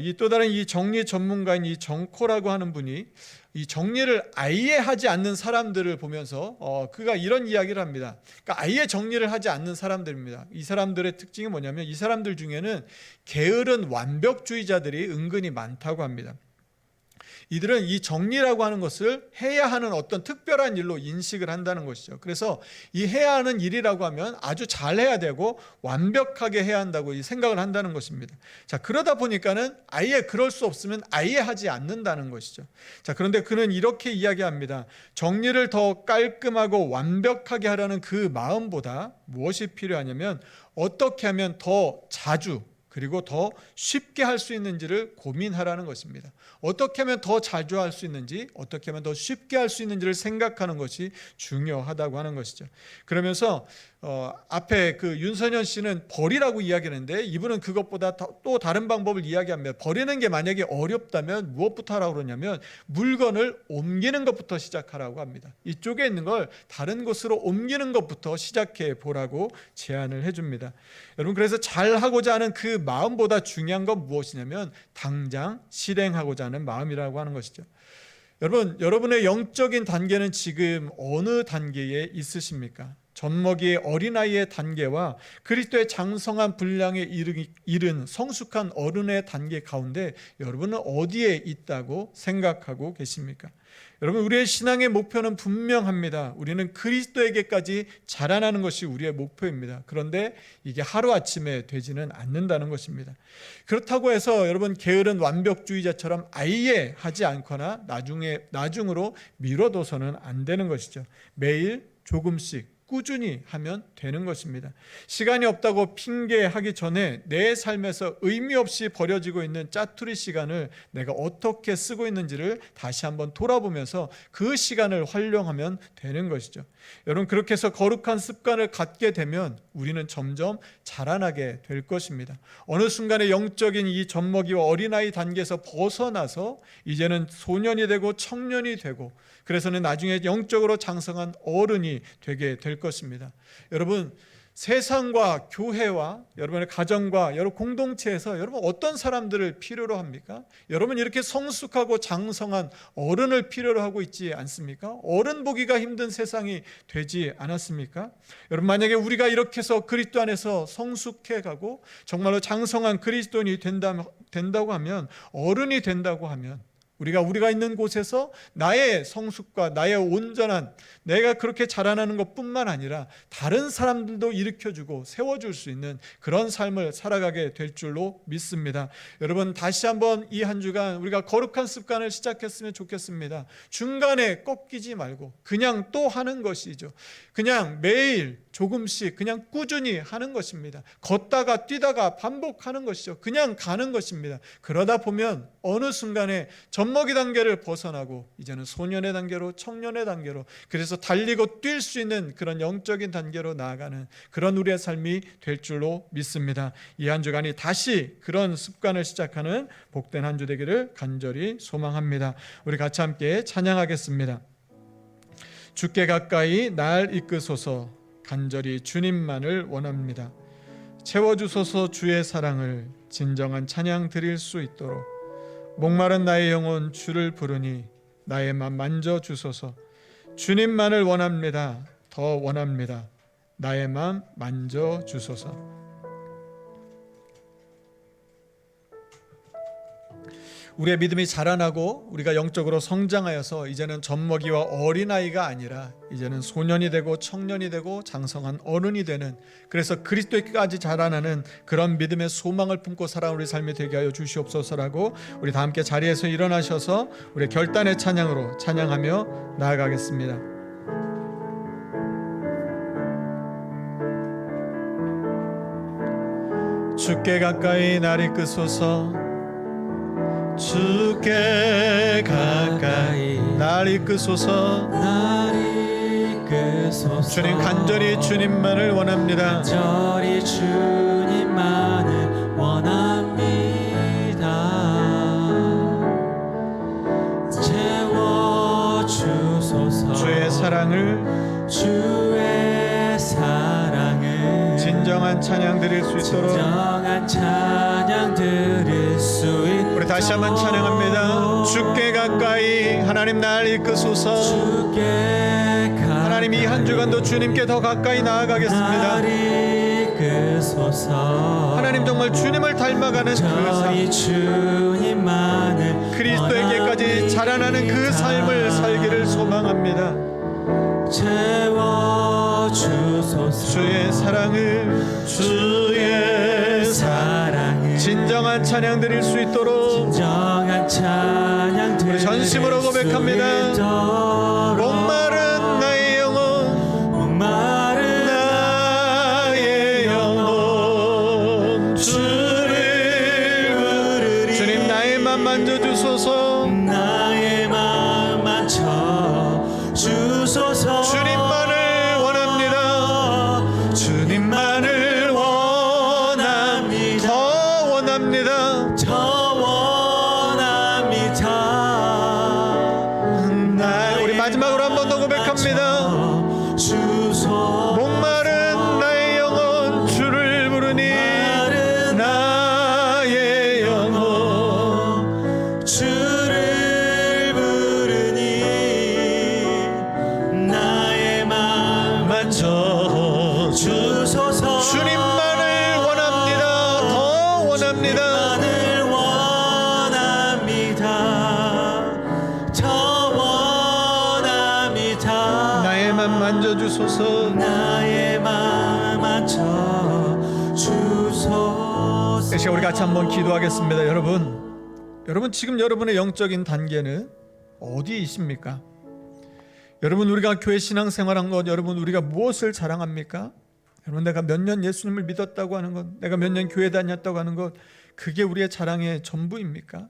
이 또 다른 이 정리 전문가인 이 정코라고 하는 분이 이 정리를 아예 하지 않는 사람들을 보면서 그가 이런 이야기를 합니다. 그러니까 아예 정리를 하지 않는 사람들입니다. 이 사람들의 특징이 뭐냐면 이 사람들 중에는 게으른 완벽주의자들이 은근히 많다고 합니다. 이들은 이 정리라고 하는 것을 해야 하는 어떤 특별한 일로 인식을 한다는 것이죠. 그래서 이 해야 하는 일이라고 하면 아주 잘해야 되고 완벽하게 해야 한다고 이 생각을 한다는 것입니다. 자, 그러다 보니까는 아예 그럴 수 없으면 아예 하지 않는다는 것이죠. 자, 그런데 그는 이렇게 이야기합니다. 정리를 더 깔끔하고 완벽하게 하려는 그 마음보다 무엇이 필요하냐면 어떻게 하면 더 자주 그리고 더 쉽게 할 수 있는지를 고민하라는 것입니다. 어떻게 하면 더 자주 할 수 있는지, 어떻게 하면 더 쉽게 할 수 있는지를 생각하는 것이 중요하다고 하는 것이죠. 그러면서 앞에 그 윤선현 씨는 버리라고 이야기하는데 이분은 그것보다 또 다른 방법을 이야기합니다. 버리는 게 만약에 어렵다면 무엇부터 하라고 그러냐면 물건을 옮기는 것부터 시작하라고 합니다. 이쪽에 있는 걸 다른 곳으로 옮기는 것부터 시작해 보라고 제안을 해줍니다. 여러분, 그래서 잘하고자 하는 그 마음보다 중요한 건 무엇이냐면 당장 실행하고자 하는 마음이라고 하는 것이죠. 여러분, 여러분의 영적인 단계는 지금 어느 단계에 있으십니까? 젖먹이의 어린아이의 단계와 그리스도의 장성한 분량에 이른 성숙한 어른의 단계 가운데 여러분은 어디에 있다고 생각하고 계십니까? 여러분, 우리의 신앙의 목표는 분명합니다. 우리는 그리스도에게까지 자라나는 것이 우리의 목표입니다. 그런데 이게 하루아침에 되지는 않는다는 것입니다. 그렇다고 해서 여러분, 게으른 완벽주의자처럼 아예 하지 않거나 나중으로 미뤄둬서는 안 되는 것이죠. 매일 조금씩 꾸준히 하면 되는 것입니다. 시간이 없다고 핑계하기 전에 내 삶에서 의미 없이 버려지고 있는 짜투리 시간을 내가 어떻게 쓰고 있는지를 다시 한번 돌아보면서 그 시간을 활용하면 되는 것이죠. 여러분, 그렇게 해서 거룩한 습관을 갖게 되면 우리는 점점 자라나게 될 것입니다. 어느 순간에 영적인 이 젖먹이와 어린아이 단계에서 벗어나서 이제는 소년이 되고 청년이 되고, 그래서는 나중에 영적으로 장성한 어른이 되게 될 것입니다. 여러분, 세상과 교회와 여러분의 가정과 여러 공동체에서 여러분 어떤 사람들을 필요로 합니까? 여러분, 이렇게 성숙하고 장성한 어른을 필요로 하고 있지 않습니까? 어른 보기가 힘든 세상이 되지 않았습니까? 여러분, 만약에 우리가 이렇게 해서 그리스도 안에서 성숙해 가고 정말로 장성한 그리스도인이 된다고 하면, 어른이 된다고 하면, 우리가 있는 곳에서 나의 성숙과 나의 온전한, 내가 그렇게 자라나는 것뿐만 아니라 다른 사람들도 일으켜주고 세워줄 수 있는 그런 삶을 살아가게 될 줄로 믿습니다. 여러분, 다시 한번 이 한 주간 우리가 거룩한 습관을 시작했으면 좋겠습니다. 중간에 꺾이지 말고 그냥 또 하는 것이죠. 그냥 매일 조금씩 그냥 꾸준히 하는 것입니다. 걷다가 뛰다가 반복하는 것이죠. 그냥 가는 것입니다. 그러다 보면 어느 순간에 젖먹이 단계를 벗어나고 이제는 소년의 단계로, 청년의 단계로, 그래서 달리고 뛸 수 있는 그런 영적인 단계로 나아가는 그런 우리의 삶이 될 줄로 믿습니다. 이 한 주간이 다시 그런 습관을 시작하는 복된 한 주 되기를 간절히 소망합니다. 우리 같이 함께 찬양하겠습니다. 주께 가까이 날 이끄소서, 간절히 주님만을 원합니다. 채워주소서, 주의 사랑을 진정한 찬양 드릴 수 있도록. 목마른 나의 영혼 주를 부르니 나의 맘 만져주소서. 주님만을 원합니다. 더 원합니다. 나의 맘 만져주소서. 우리의 믿음이 자라나고 우리가 영적으로 성장하여서 이제는 젖먹이와 어린아이가 아니라 이제는 소년이 되고 청년이 되고 장성한 어른이 되는, 그래서 그리스도에까지 자라나는 그런 믿음의 소망을 품고 살아온 우리 삶이 되게 하여 주시옵소서라고 우리 다 함께 자리에서 일어나셔서 우리 결단의 찬양으로 찬양하며 나아가겠습니다. 주께 가까이 날 이끄소서. 주께 가까이 날 이끄소서. 주님, 간절히 주님만을 원합니다. 간절히 주님만을 원합니다. 채워주소서. 주의 사랑을 진정한 찬양 드릴 수 있도록. 진정한 찬양 드릴 수 있도록. 우리 다시 한번 찬양합니다. 주께 가까이 하나님 날 이끄소서. 주께 가까이 하나님, 이 한 주간도 주님께 더 가까이 나아가겠습니다. 날 이끄소서. 하나님, 정말 주님을 닮아가는 그 삶, 주님만을 그리스도에게까지 자라나는 그 삶을 살기를 소망합니다. 채워주소서. 주의 사랑을 진정한 찬양 드릴 수 있도록 진정한 찬양 드릴 우리 전심으로 고백합니다. 목마른 나의 영혼, 목마른 나의 영혼 주를 부르리. 주님, 나의 맘 만져주소서. 나의 마음 만져주소서. 주님만을 원합니다. 주님만을 원합니다. 더 원합니다. 더 원합니다. 우리 마지막으로 한 번 더 고백합니다. 목마른 나의 영혼 주를 부르니 나의 영혼 주를 부르니 나의 마음 만져 주소서. 주님만을 원합니다. 더 원합니다. 주님만을 원합니다. 저 원합니다. 나의 맘 만져주소서. 나의 맘 만져 주소서. 이 시간 우리 같이 한번 기도하겠습니다. 여러분 지금 여러분의 영적인 단계는 어디에 있습니까? 여러분, 우리가 교회 신앙생활한 것, 여러분 우리가 무엇을 자랑합니까? 여러분, 내가 몇 년 예수님을 믿었다고 하는 것, 내가 몇 년 교회 다녔다고 하는 것, 그게 우리의 자랑의 전부입니까?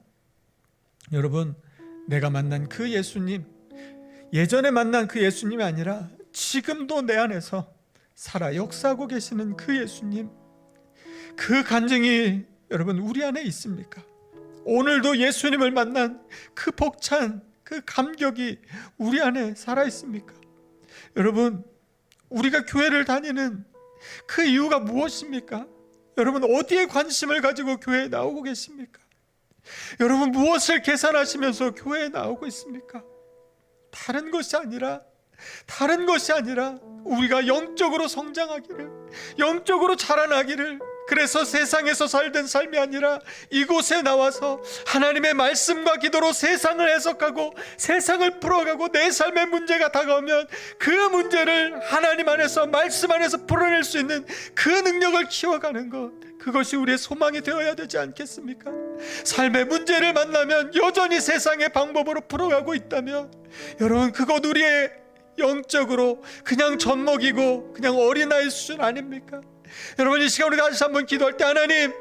여러분, 내가 만난 그 예수님, 예전에 만난 그 예수님이 아니라 지금도 내 안에서 살아 역사하고 계시는 그 예수님, 그 간증이 여러분 우리 안에 있습니까? 오늘도 예수님을 만난 그 벅찬 그 감격이 우리 안에 살아 있습니까? 여러분, 우리가 교회를 다니는 그 이유가 무엇입니까? 여러분, 어디에 관심을 가지고 교회에 나오고 계십니까? 여러분, 무엇을 계산하시면서 교회에 나오고 있습니까? 다른 것이 아니라 우리가 영적으로 성장하기를, 영적으로 자라나기를, 그래서 세상에서 살던 삶이 아니라 이곳에 나와서 하나님의 말씀과 기도로 세상을 해석하고 세상을 풀어가고, 내 삶의 문제가 다가오면 그 문제를 하나님 안에서, 말씀 안에서 풀어낼 수 있는 그 능력을 키워가는 것, 그것이 우리의 소망이 되어야 되지 않겠습니까? 삶의 문제를 만나면 여전히 세상의 방법으로 풀어가고 있다면, 여러분, 그것 우리의 영적으로 그냥 젖먹이고 그냥 어린아이 수준 아닙니까? 여러분, 이 시간 우리가 다시 한번 기도할 때, 하나님,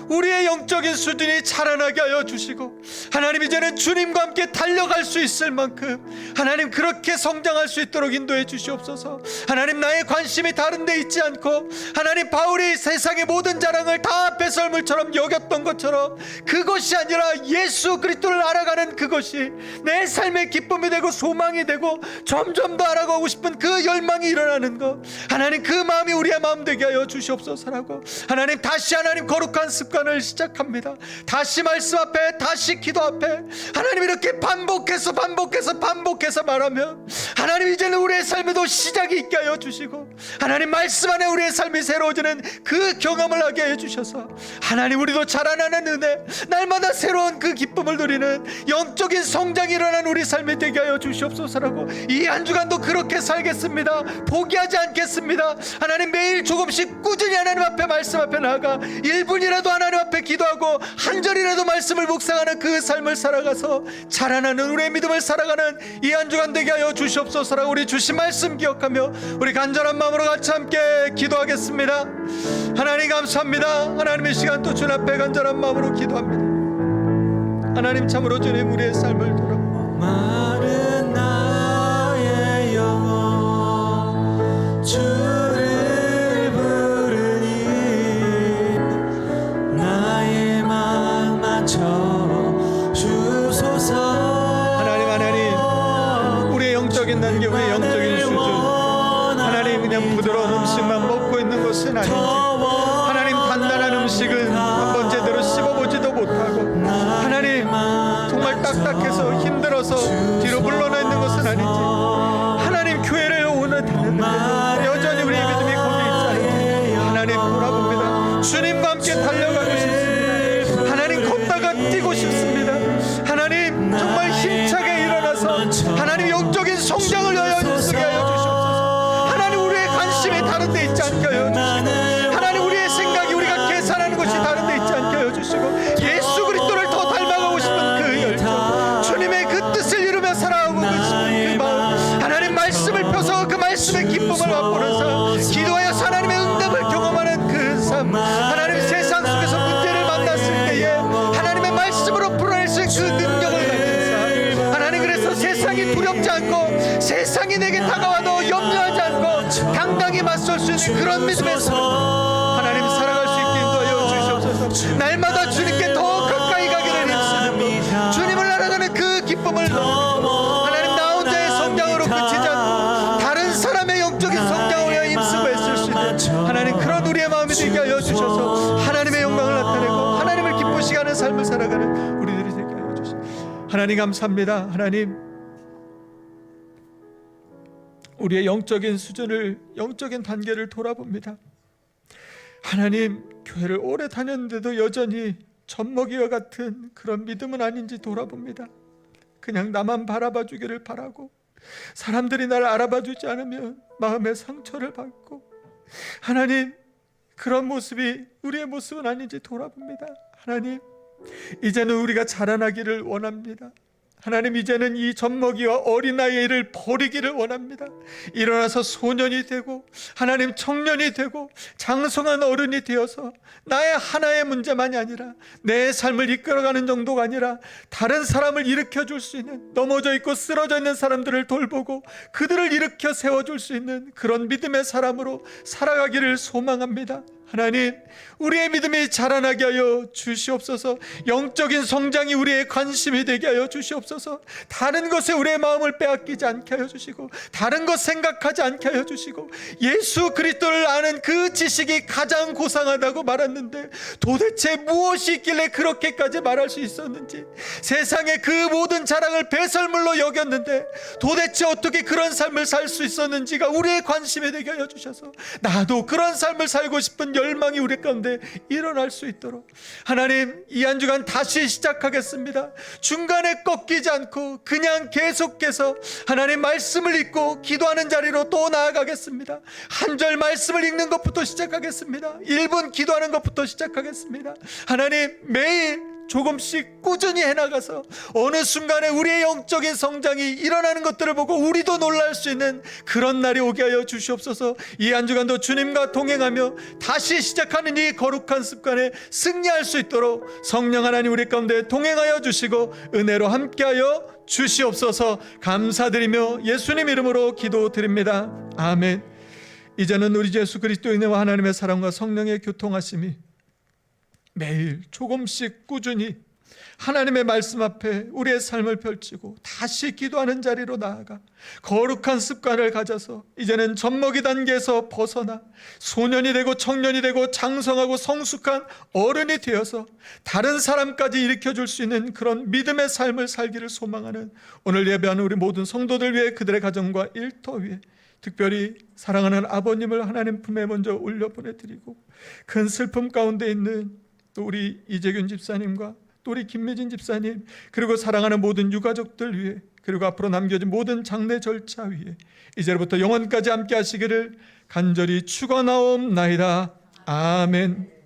우리의 영적인 수준이 자라나게 하여 주시고, 하나님, 이제는 주님과 함께 달려갈 수 있을 만큼 하나님 그렇게 성장할 수 있도록 인도해 주시옵소서. 하나님, 나의 관심이 다른 데 있지 않고, 하나님, 바울이 세상의 모든 자랑을 다 배설물처럼 여겼던 것처럼 그것이 아니라 예수 그리스도를 알아가는 그것이 내 삶의 기쁨이 되고 소망이 되고 점점 더 알아가고 싶은 그 열망이 일어나는 것, 하나님, 그 마음이 우리의 마음 되게 하여 주시옵소서라고, 하나님, 다시 하나님 거룩한 습관을 시작합니다. 다시 말씀 앞에, 다시 기도 앞에 하나님 이렇게 반복해서 말하면, 하나님, 이제는 우리의 삶에도 시작이 있게 하여 주시고, 하나님, 말씀 안에 우리의 삶이 새로워지는 그 경험을 하게 해 주셔서, 하나님, 우리도 자라나는 은혜, 날마다 새로운 그 기쁨을 누리는 영적인 성장이 일어나는 우리 삶이 되게 하여 주시옵소서라고, 이 한 주간도 그렇게 살겠습니다. 포기하지 않겠습니다. 하나님, 매일 조금씩 꾸준히 하나님 앞에, 말씀 앞에 나아가 1분이라도 하나님 앞에 기도하고 한 절이라도 말씀을 묵상하는 그 삶을 살아가서 자라나는 우리의 믿음을 살아가는 이 한 주간 되게 하여 주시옵소서라고, 우리 주신 말씀 기억하며 우리 간절한 마음으로 같이 함께 기도하겠습니다. 하나님, 감사합니다. 하나님, 이 시간 또 주님 앞에 간절한 마음으로 기도합니다. 하나님, 참으로 주님 우리의 삶을 돌아 마른 나의 영혼 주를 부르니 나의 맘 맞춰 주소서. 하나님, 우리의 영적인 단계, 우리의 영적인 수준, 하나님, 그냥 부드러운 음식만 먹고 있는 것은 아닌지, 하나님, 단단한 음식은 한번 제대로 씹어보지도 못하고, 하나님, 정말 딱딱해서 힘들어서 뒤로 물러나 있는 것은 아닌지, 하나님, 교회를 오늘 다녔는데 여전히 우리의 믿음이 거기에 있지 않은지 하나님 돌아봅니다. 주님과 함께 달려가고 싶습니다. 하나님, 걷다가 뛰고 싶습니다. 하나님, 정말 힘차게 일어나서 하나님 영적인 성장을 하여 주시게 하여 주시옵소서. 하나님, 우리의 관심이 다른 데 있지 않게 하여 주시고, 하나님, 우리의 생각이, 우리가 계산하는 것이 다른 데 있지 않게 하여 주시고, 예수 그리스도를 더 닮아가고 싶은 그 열정, 주님의 그 뜻을 이루며 살아가고 싶은 그 마음, 하나님, 말씀을 펴서 그 말씀의 기쁨을 맛보는 삶, 기도하여서 하나님의 응답을 경험하는 그 삶, 하나님, 세상 속에서 문제를 만났을 때에 하나님의 말씀으로 풀어낼 수 있는 그 능력을 가진 삶, 하나님, 그래서 세상이 두렵지 않고 세상이 내게 다가와도 염려하지 않고 당당히 맞설 수 있는 그런 믿음의 삶, 하나님, 살아갈 수 있게 인도하여 주시옵소서. 날마다 주님께 더 가까이 가기를 힘쓰는 주님을 알아가는 그 기쁨을 하나님, 나 혼자의 성장으로 그치지 않고 다른 사람의 영적인 성장을 위하여 힘쓰고 애쓸 수 있는 하나님, 그런 우리의 마음이 되게 하여 주셔서 하나님의 영광을 나타내고 하나님을 기쁘시게 하는 삶을 살아가는 우리들이 되게 하여 주시옵소서. 하나님, 감사합니다. 하나님, 우리의 영적인 수준을, 영적인 단계를 돌아봅니다. 하나님, 교회를 오래 다녔는데도 여전히 젖먹이와 같은 그런 믿음은 아닌지 돌아봅니다. 그냥 나만 바라봐 주기를 바라고, 사람들이 나를 알아봐 주지 않으면 마음의 상처를 받고, 하나님, 그런 모습이 우리의 모습은 아닌지 돌아봅니다. 하나님, 이제는 우리가 자라나기를 원합니다. 하나님, 이제는 이 젖먹이와 어린아이를 버리기를 원합니다. 일어나서 소년이 되고, 하나님, 청년이 되고 장성한 어른이 되어서 나의 하나의 문제만이 아니라 내 삶을 이끌어가는 정도가 아니라 다른 사람을 일으켜 줄 수 있는, 넘어져 있고 쓰러져 있는 사람들을 돌보고 그들을 일으켜 세워줄 수 있는 그런 믿음의 사람으로 살아가기를 소망합니다. 하나님, 우리의 믿음이 자라나게 하여 주시옵소서. 영적인 성장이 우리의 관심이 되게 하여 주시옵소서. 다른 것에 우리의 마음을 빼앗기지 않게 하여 주시고, 다른 것 생각하지 않게 하여 주시고, 예수 그리스도를 아는 그 지식이 가장 고상하다고 말했는데 도대체 무엇이 있길래 그렇게까지 말할 수 있었는지, 세상의 그 모든 자랑을 배설물로 여겼는데 도대체 어떻게 그런 삶을 살 수 있었는지가 우리의 관심이 되게 하여 주셔서 나도 그런 삶을 살고 싶은 열망이 우리 가운데 일어날 수 있도록, 하나님, 이 한 주간 다시 시작하겠습니다. 중간에 꺾이지 않고 그냥 계속해서 하나님 말씀을 읽고 기도하는 자리로 또 나아가겠습니다. 한 절 말씀을 읽는 것부터 시작하겠습니다. 1분 기도하는 것부터 시작하겠습니다. 하나님, 매일 조금씩 꾸준히 해나가서 어느 순간에 우리의 영적인 성장이 일어나는 것들을 보고 우리도 놀랄 수 있는 그런 날이 오게 하여 주시옵소서. 이 한 주간도 주님과 동행하며 다시 시작하는 이 거룩한 습관에 승리할 수 있도록 성령 하나님 우리 가운데 동행하여 주시고 은혜로 함께하여 주시옵소서. 감사드리며 예수님 이름으로 기도드립니다. 아멘. 이제는 우리 예수 그리스도의 은혜와 하나님의 사랑과 성령의 교통하심이 매일 조금씩 꾸준히 하나님의 말씀 앞에 우리의 삶을 펼치고 다시 기도하는 자리로 나아가 거룩한 습관을 가져서 이제는 젖먹이 단계에서 벗어나 소년이 되고 청년이 되고 장성하고 성숙한 어른이 되어서 다른 사람까지 일으켜줄 수 있는 그런 믿음의 삶을 살기를 소망하는 오늘 예배하는 우리 모든 성도들 위해, 그들의 가정과 일터 위해, 특별히 사랑하는 아버님을 하나님 품에 먼저 올려 보내드리고, 큰 슬픔 가운데 있는 또 우리 이재균 집사님과 또 우리 김미진 집사님, 그리고 사랑하는 모든 유가족들 위해, 그리고 앞으로 남겨진 모든 장례 절차 위해 이제부터 영원까지 함께 하시기를 간절히 축원하옵나이다. 아멘.